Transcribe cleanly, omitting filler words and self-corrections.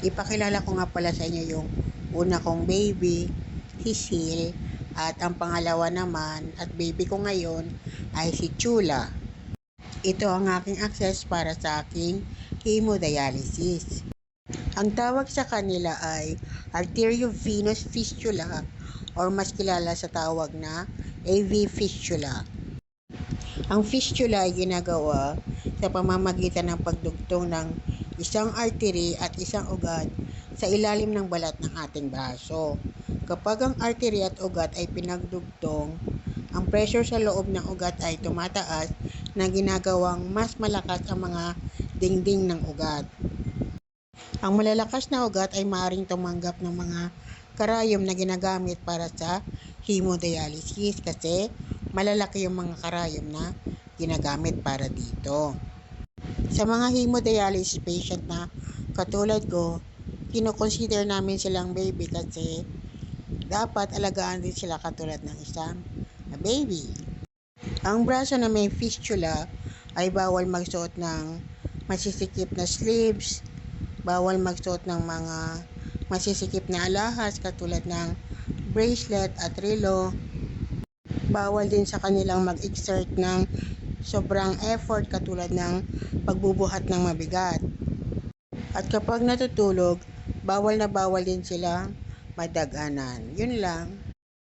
Ipakilala ko nga pala sa inyo yung una kong baby, si Sil, at ang pangalawa naman at baby ko ngayon ay si Chula. Ito ang aking access para sa aking hemodialysis. Ang tawag sa kanila ay arteriovenous fistula or mas kilala sa tawag na AV fistula. Ang fistula ay ginagawa sa pamamagitan ng pagdugtong ng isang artery at isang ugat sa ilalim ng balat ng ating braso. Kapag ang artery at ugat ay pinagdugtong, ang pressure sa loob ng ugat ay tumataas na ginagawang mas malakas ang mga dingding ng ugat. Ang malalakas na ugat ay maaaring tumanggap ng mga karayom na ginagamit para sa hemodialysis kasi malalaki yung mga karayom na ginagamit para dito. Sa mga hemodialysis patient na katulad ko, kinoconsider namin silang baby kasi dapat alagaan din sila katulad ng isang baby. Ang braso na may fistula ay bawal magsuot ng masisikip na sleeves, bawal magsuot ng mga masisikip na alahas katulad ng bracelet at relo. Bawal din sa kanilang mag-exert ng sobrang effort katulad ng pagbubuhat ng mabigat. At kapag natutulog, bawal na bawal din silang madaganan. Yun lang.